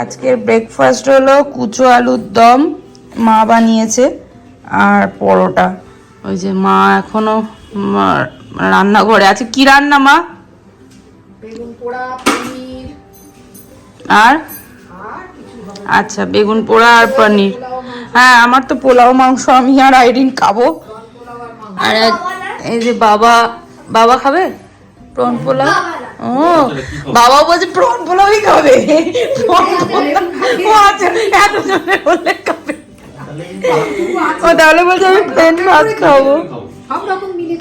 আজকের ব্রেকফাস্ট হলো কুচো আলুর দম, মা বানিয়েছে, আর পরোটা। ওই যে মা এখনো রান্নাঘরে আছে। কি রান্না মা? বেগুন পোড়া, পনির আর আচ্ছা, বেগুন পোড়া আর পনির। হ্যাঁ, আমার তো পোলাও মাংস আমি আর আইরিন খাবো। আর এই যে বাবা, বাবা খাবে প্রন পোলাও। ও বাবা বলছে প্রন পোলাওই খাবে। ও আচ্ছা, এত জনে বললে খাবে। ও তাহলে বলছে আমি প্লেন ভাত খাবো,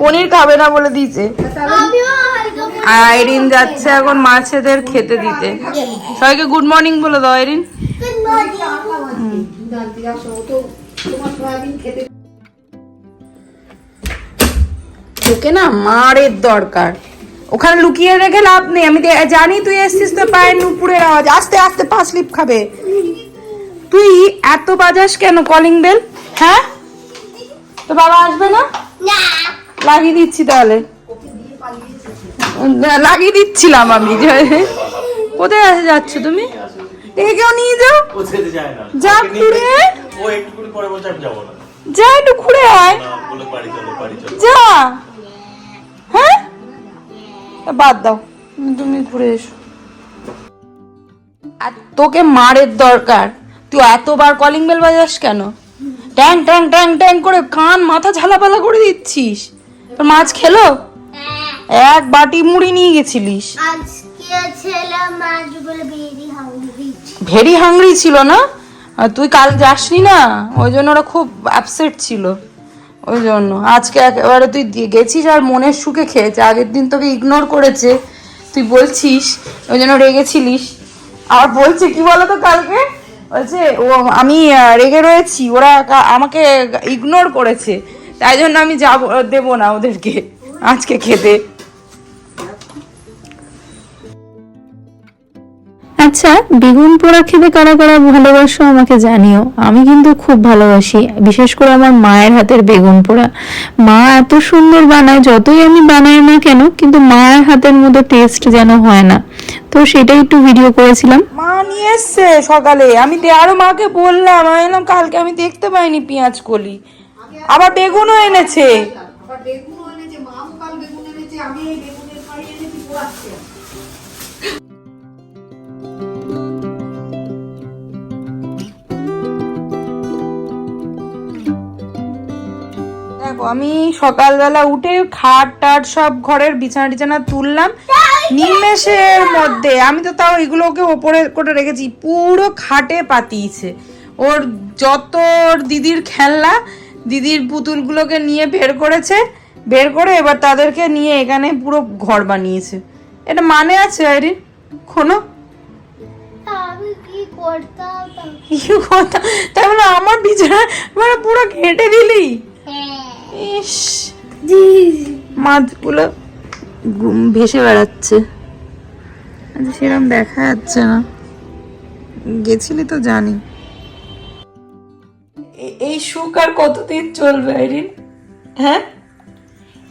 পনির খাবে না বলে দিয়েছে। আর আইরিন যাচ্ছে এখন মাছেদের খেতে দিতে। সবাইকে গুড মর্নিং বলে দাও আইরিন। তোকে না মারের দরকার, ওখানে লুকিয়ে রেখে লাভ নেই। আমি জানি তুই এসছিস, তো পায়ের নুপুরের আওয়াজ। আস্তে আস্তে পা স্লিপ খাবে। তুই এত বাজাস কেন কলিং বেল? হ্যাঁ, তো বাবা আসবে না? লাগিয়ে দিচ্ছি তাহলে, লাগিয়ে দিচ্ছিলাম আমি। কোথায় যাচ্ছ তুমি? একেও নিয়ে যাও, যা ঘুরে যা, একটু ঘুরে আয়, যা। হ্যাঁ, বাদ দাও, তুমি ঘুরে এসো। আর তোকে মারের দরকার, তুই এতবার কলিং বেল বাজাস কেন? ট্যাং ট্যাং ট্যাং ট্যাং করে কান মাথা ঝালাপালা করে দিচ্ছিস। তোর মাছ খেলো? এক বাটি মুড়ি নিয়ে গেছিলিস। ভেরি হাংরি ছিল না? তুই কাল যাসনি না, ওই জন্য ওরা খুব আপসেট ছিল। ওই জন্য আজকে একেবারে তুই গেছিস আর মনের সুখে খেয়েছে। আগের দিন তোকে ইগনোর করেছে, তুই বলছিস ওই জন্য রেগেছিলিস। আর বলছে কি বলতো, কালকে বলছে ও আমি রেগে রয়েছি, ওরা আমাকে ইগনোর করেছে, তাই জন্য আমি যাব দেবো না ওদেরকে আজকে খেতে। আচ্ছা, বেগুন পোড়া খেতে কারা কারা ভালোবাসো আমাকে জানিও। আমি কিন্তু খুব ভালোবাসি, বিশেষ করে আমার মায়ের হাতের বেগুন পোড়া। মা এত সুন্দর বানায়, যতই আমি বানাই না কেন, কিন্তু মায়ের হাতের মতো টেস্ট যেন হয় না। তো সেটাই একটু ভিডিও করেছিলাম। মা নিয়ে এসছে সকালে, আমি আরো মাকে বললাম, আমি এলাম কালকে আমি দেখতে পাইনি পেঁয়াজ কলি, আবার বেগুনও এনেছে। দেখো, আমি সকালবেলা উঠে খাট টাট সব ঘরের বিছানা টিছানা তুললাম নিমেষের মধ্যে। আমি তো তাও এগুলোকে ওপরে করে রেখেছি, পুরো খাটে পাতিয়েছে। ওর যত দিদির খেলনা, দিদির পুতুলগুলোকে নিয়ে বের করেছে, বের করে এবার তাদেরকে নিয়ে এখানে পুরো ঘর বানিয়েছে। এটা মানে আছে আইরিন কোনো? তাই বলে আমার বিছানা মানে পুরো ঘেঁটে দিলি? ইস, মাছগুলো ভেসে বেড়াচ্ছে, সেরকম দেখা যাচ্ছে না। গেছিলি তো জানি। এই সুখ আর কতদিন চলবে আইরিন? হ্যাঁ,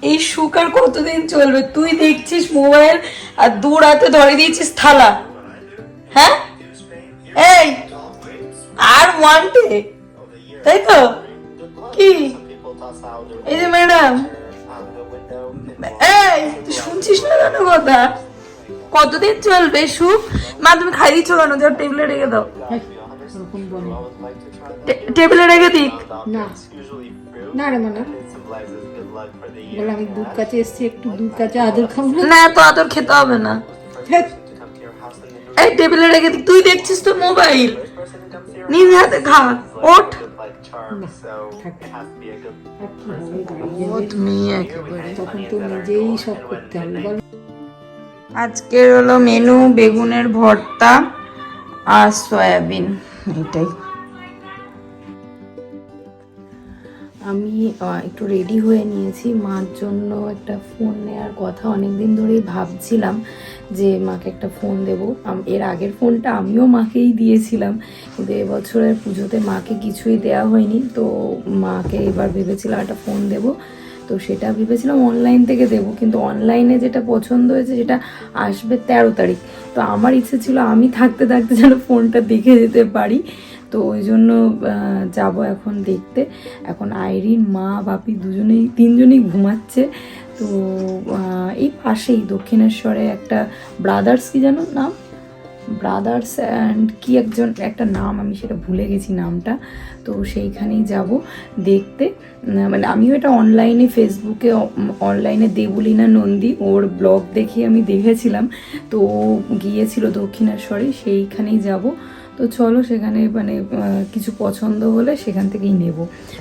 এই সুখ আর কতদিন চলবে? তুই দেখছিস মোবাইল আর দূর হাতে ধরে দিয়েছিস থালা। হ্যাঁ, এই আর ওয়ান্টে, তাই তো? কি এই যে ম্যাডাম, এই তুই শুনছিস না কেন কথা? কতদিন চলবে সুখ? মা তুমি খাই দিচ্ছ কেন? যাও টেবিলে রেখে দাও, টেবিলে রেখে দিক। না রে মানা, বলে আমি দুধ কাছে এসছি, একটু দুধ কাছে আদর খাবো না। তো আদর খেতে হবে না, এই টেবিলে রেখে দিক। তুই দেখছিস তো মোবাইল, নিজ হাতে খা। ওঠ, তখন তো নিজেই সব করতে হবে। আজকের হলো মেনু বেগুনের ভর্তা আর সয়াবিন, এটাই। আমি একটু রেডি হয়ে নিয়েছি, মার জন্য একটা ফোন নেওয়ার কথা অনেকদিন ধরেই ভাবছিলাম যে মাকে একটা ফোন দেব। এর আগের ফোনটা আমিও মাকেই দিয়েছিলাম, কিন্তু এবছরের পুজোতে মাকে কিছুই দেওয়া হয়নি। তো মাকে এবার ভেবেছিলাম একটা ফোন দেব। তো সেটা ভেবেছিলাম অনলাইন থেকে দেবো, কিন্তু অনলাইনে যেটা পছন্দ হয়েছে সেটা আসবে 13 তারিখ। তো আমার ইচ্ছে ছিল আমি থাকতে থাকতে যেন ফোনটা দেখে যেতে পারি, তো ওই জন্য যাব এখন দেখতে। এখন আইরিন, মা, বাপি তিনজনেই ঘুমাচ্ছে। তো এই পাশেই দক্ষিণেশ্বরে একটা ব্রাদার্স, কি জানো নাম, ব্রাদার্স অ্যান্ড কি একটা নাম, আমি সেটা ভুলে গেছি নামটা। তো সেইখানেই যাব দেখতে। মানে আমিও এটা অনলাইনে, ফেসবুকে অনলাইনে দেবলীনা নন্দী ওর ব্লগ দেখে আমি দেখেছিলাম। তো ও গিয়েছিল দক্ষিণেশ্বরে, সেইখানেই যাব। তো চলো সেখানে মানে কিছু পছন্দ হলে সেখান থেকেই নেব।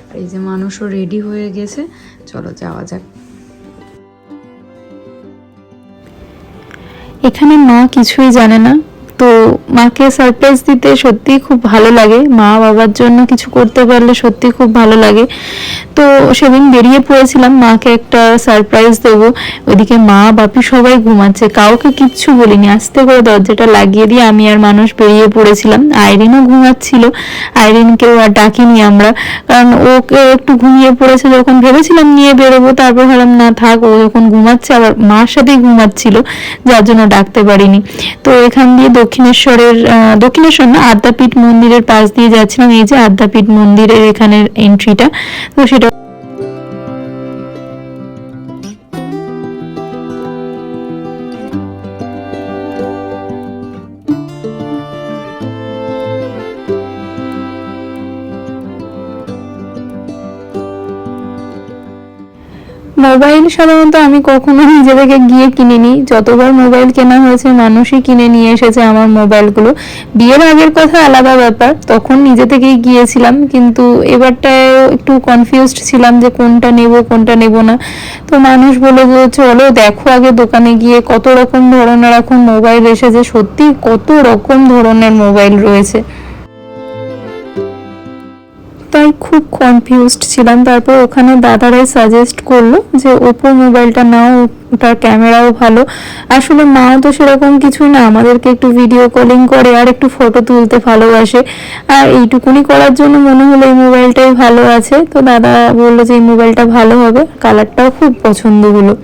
আর এই যে মানুষও রেডি হয়ে গেছে, চলো যাওয়া যাক। এখানে মা কিছুই জানে না, তো মাকে সারপ্রাইজ দিতে সত্যিই খুব ভালো লাগে। মা বাবার জন্য কিছু করতে পারলে সত্যি খুব ভালো লাগে। তো সেদিন বেরিয়ে পড়েছিলাম মাকে একটা সারপ্রাইজ দেবো। ওইদিকে মা বাপি সবাই ঘুমাচ্ছে, কাউকে কিচ্ছু বলিনি, আস্তে করে দরজাটা লাগিয়ে দিয়ে আমি আর মানুষ বেরিয়ে পড়েছিলাম। আইরিনও ঘুমাচ্ছিল, আইরিনকেও আর ডাকিনি আমরা, কারণ ওকে একটু ঘুমিয়ে পড়েছে যখন, ভেবেছিলাম নিয়ে বেরোবো, তারপর ভাবলাম না থাক, ও যখন ঘুমাচ্ছে আবার মার সাথেই ঘুমাচ্ছিল, যার জন্য ডাকতে পারিনি। তো এখান দিয়ে দক্ষিণেশ্বর না, আদ্যাপীঠ মন্দিরের পাশ দিয়ে যাচ্ছিলাম। এই যে আদ্যাপীঠ মন্দিরের এখানের এন্ট্রিটা, তো সেটা মোবাইল সাধারণত আমি কখনো নিজে থেকে গিয়ে কিনিনি, যতবার মোবাইল কেনা হয়েছে মানুষই কিনে নিয়ে এসেছে আমার মোবাইলগুলো। বিয়ের আগের কথা আলাদা ব্যাপার, তখন নিজে থেকেই গিয়েছিলাম, কিন্তু এবারটায় একটু কনফিউজড ছিলাম যে কোনটা নেব কোনটা নেব না। তো মানুষ বলে যে চলো দেখো আগে দোকানে গিয়ে, কত রকম ধরনের এখন মোবাইল এসেছে, সত্যি কত রকম ধরনের মোবাইল রয়েছে। তাই খুব কনফিউজড ছিলাম। তারপর ওখানে দাদারাই সাজেস্ট করলো যে ওপো মোবাইলটা নাও, ওটার ক্যামেরাও ভালো। আসলে মাও তো সেরকম কিছু না, আমাদেরকে একটু ভিডিও কলিং করে আর একটু ফটো তুলতে ভালোবাসে, আর এইটুকুনি করার জন্য মনে হলো এই মোবাইলটাই ভালো আছে। তো দাদা বললো যে এই মোবাইলটা ভালো হবে, কালারটাও খুব পছন্দ হলো।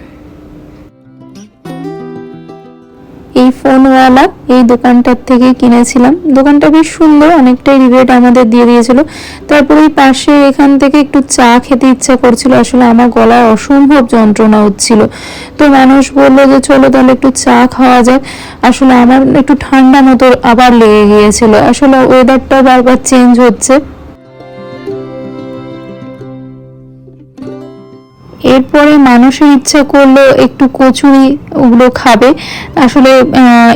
এই ফোনওয়ালা এই দোকানটার থেকে কিনেছিলাম, দোকানটা বেশ সুন্দর, অনেকটাই রিবেট আমাদের দিয়ে দিয়েছিল। তারপরে এই পাশে এখান থেকে একটু চা খেতে ইচ্ছা করছিল, আসলে আমার গলায় অসম্ভব যন্ত্রণা হচ্ছিল। তো মানুষ বললো যে চলো তাহলে একটু চা খাওয়া যাক। আসলে আমার একটু ঠান্ডা মতো আবার লেগে গিয়েছিল, আসলে ওয়েদারটা বারবার চেঞ্জ হচ্ছে। এরপরে মানুষের ইচ্ছা করলো একটু কচুরি, ওগুলো খাবে। আসলে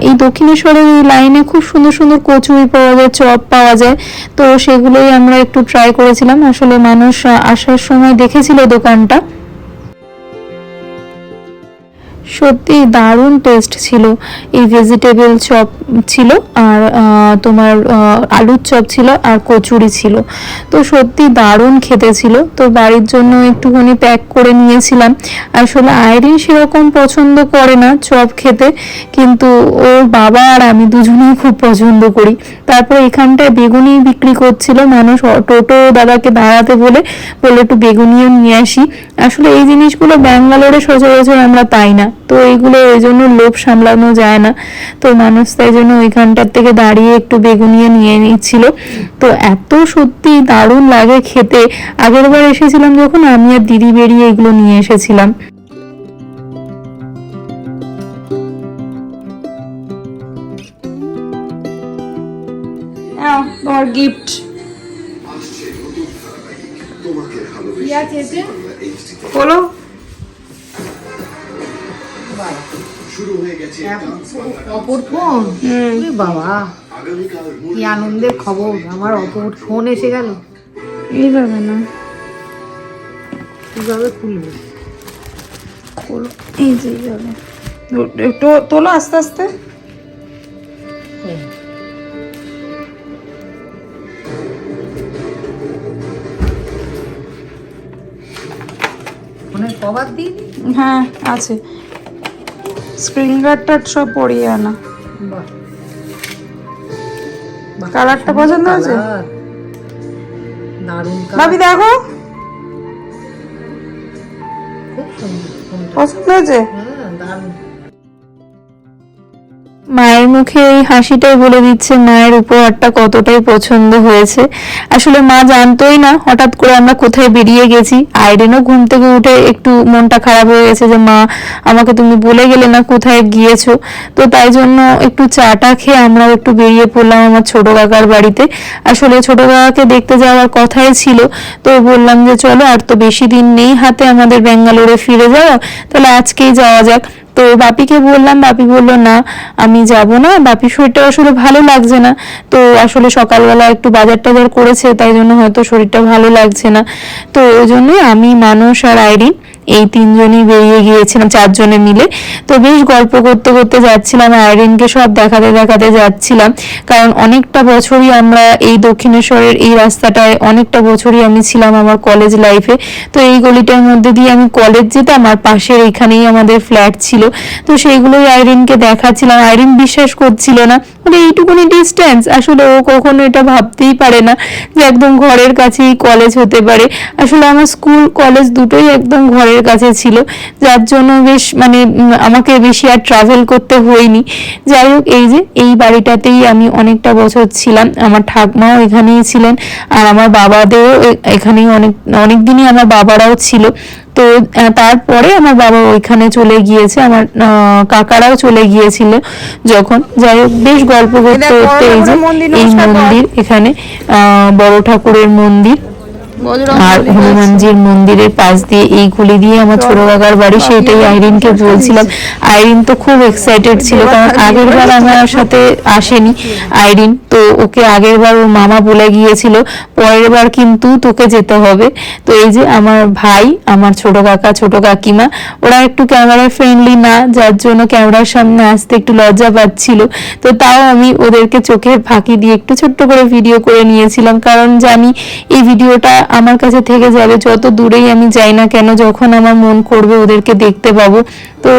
এই দক্ষিণেশ্বরের এই লাইনে খুব সুন্দর সুন্দর কচুরি পাওয়া যায়, চপ পাওয়া যায়, তো সেগুলোই আমরা একটু ট্রাই করেছিলাম। আসলে মানুষ আসার সময় দেখেছিল দোকানটা, সত্যি দারুণ টেস্ট ছিল। এই ভেজিটেবল চপ ছিল, আর তোমার আলুর চপ ছিল, আর কচুরি ছিল, তো সত্যি দারুণ খেতে ছিল। তো বাড়ির জন্য একটুখানি প্যাক করে নিয়েছিলাম। আসলে আইরিন সেরকম পছন্দ করে না চপ খেতে, কিন্তু ওর বাবা আর আমি দুজনেই খুব পছন্দ করি। তারপর এখানটায় বেগুনি বিক্রি করছিল মানুষ, টোটো দাদাকে দাঁড়াতে বলে একটু বেগুনিও নিয়ে আসি। আসলে এই জিনিসগুলো ব্যাঙ্গালোরে সচরাচর আমরা পাই না, তো এইগুলো ওই জন্য লোভ সামলানো যায় না। তো মানুষ তাই জন্য ওইখানটার থেকে দাঁড়িয়ে একটু বেগুনিও নিয়ে নিচ্ছিল। তো এত সত্যি দারুণ লাগে খেতে। আগেরবার এসেছিলাম যখন, আমি আর দিদি বেরিয়ে এগুলো নিয়ে এসেছিলাম। তোমার গিফট বলো। অপর ফোন, বাবা কি আনন্দের খবর, আমার অপর ফোন এসে গেল। এইভাবে না, কিভাবে খুলবে? খোলো, এই যে এইভাবে একটু তোলো আস্তে আস্তে। ফোনের কভার দিই? হ্যাঁ আছে, স্ক্রিন গার্ডটা সব পরিয়ে আনা। কালারটা পছন্দ হয়েছে? দারুণ ভাবি দেখো, পছন্দ হয়েছে? হ্যাঁ, দারুণ। মায়ের মুখে এই হাসিটাই বলে দিচ্ছে মায়ের উপহারটা কতটাই পছন্দ হয়েছে। আসলে মা জানতোই না হঠাৎ করে আমরা কোথায় বেরিয়ে গেছি। আইরিনও ঘুম থেকে উঠে একটু মনটা খারাপ হয়ে গেছে যে মা আমাকে তুমি বলে গেলে না কোথায় গিয়েছো। তো তাই জন্য একটু চাটা খেয়ে আমরাও একটু বেরিয়ে পড়লাম আমার ছোট কাকার বাড়িতে। আসলে ছোট কাকাকে দেখতে যাওয়ার কথাই ছিল, তো বললাম যে চলো আর তো বেশি দিন নেই হাতে আমাদের ব্যাঙ্গালোরে ফিরে যাওয়া, তাহলে আজকেই যাওয়া যাক। তো বাপিকে বললাম, বাপি বললো না আমি যাব না, বাপির শরীরটা আসলে ভালো লাগছে না। তো আসলে সকালবেলা একটু বাজার টাজার করেছে তাই জন্য হয়তো শরীরটা ভালো লাগছে না। তো ওই জন্যই আমি, মানুষ আর আইরিন এই তিনজনই বেরিয়ে গিয়েছিলাম, চারজনে মিলে। তো বেশ গল্প করতে করতে যাচ্ছিলাম, আইরিনকে সব দেখাতে দেখাতে যাচ্ছিলাম, কারণ অনেকটা বছরই আমরা এই দক্ষিণেশ্বরের এই রাস্তাটায় অনেকটা বছরই আমি ছিলাম আমার কলেজ লাইফে। তো এই গলিটার মধ্যে দিয়ে আমি কলেজ যেতাম আর পাশের এইখানেই আমাদের ফ্ল্যাট ছিল। তো সেইগুলোই আইরিনকে দেখাচ্ছিলাম। আইরিন বিশ্বাস করছিল না, মানে এইটুকুনি ডিস্টেন্স, আসলে ও কখনো এটা ভাবতেই পারে না যে একদম ঘরের কাছেই কলেজ হতে পারে। আসলে আমার স্কুল কলেজ দুটোই একদম ঘরের কাছে ছিল, যার জন্য বেশ মানে আমাকে বেশি আর ট্রাভেল করতে হয়নি। যাই হোক, এই যে এই বাড়িটাতেই আমি অনেকটা বছর ছিলাম, আমার ঠাকমাও এখানেই ছিলেন আর আমার বাবাদেরও এখানেই অনেক দিনই আমার বাবারাও ছিল। তো তারপরে আমার বাবা ওইখানে চলে গিয়েছে, আমার কাকারাও চলে গিয়েছিল যখন। যাই হোক, বেশ গল্প করতে করতে এই যে এই মন্দির, এখানে বড় ঠাকুরের মন্দির আর হনুমানজির মন্দিরের পাশ দিয়ে এই গলি দিয়ে আমার ছোট কাকার বাড়ি। সেটাই আইরিনকে বলছিলাম। আইরিন তো খুব এক্সাইটেড ছিল, কারণ আগের বার আমার সাথে আসেনি আইরিন, তো ওকে আগের বার ওর মামা বলে গিয়েছিল পরের বার কিন্তু তোকে যেতে হবে। তো এই যে আমার ভাই, আমার ছোট কাকা, ছোট কাকিমা, ওরা একটু ক্যামেরা ফ্রেন্ডলি না, যার জন্য ক্যামেরার সামনে আসতে একটু লজ্জা পাচ্ছিল। তো তাও আমি ওদেরকে চোখের ফাঁকি দিয়ে একটু ছোট্ট করে ভিডিও করে নিয়েছিলাম, কারণ জানি এই ভিডিওটা আমার কাছে থেকে যাবে যত দূরেই আমি যাই না কেন, যখন আমার মন করবে ওদেরকে দেখতে পাবো। তো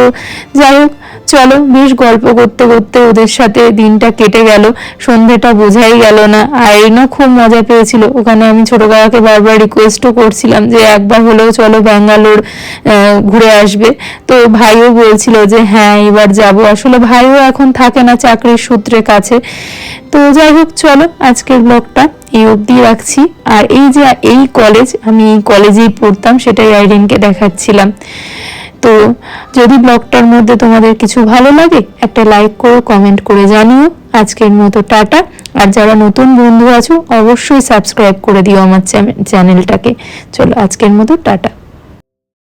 যাই হোক, চলো, বেশ গল্প করতে করতে ওদের সাথে দিনটা কেটে গেল, সন্ধেটা বোঝাই গেল না। আইরিনও খুব মজা পেয়েছিল ওখানে। আমি ছোট কাকাকে বারবার রিকোয়েস্টও করছিলাম যে একবার হলেও চলো ব্যাঙ্গালোর ঘুরে আসবে। তো ভাইও বলছিল যে হ্যাঁ এবার যাব। আসলে ভাইও এখন থাকে না চাকরির সূত্রে কাছে। তো যাই হোক, চলো আজকের ব্লগটা এই অবধি রাখছি। আর এই যে এই কলেজ, আমি এই কলেজেই পড়তাম, সেটাই আইরিনকে দেখাচ্ছিলাম। তো যদি ব্লগটার মধ্যে তোমাদের কিছু ভালো লাগে একটা লাইক করো, কমেন্ট করে জানিও। আজকের মতো টাটা। আর যারা নতুন বন্ধু আছো অবশ্যই সাবস্ক্রাইব করে দিও আমার চ্যানেলটাকে। চলো আজকের মতো টাটা।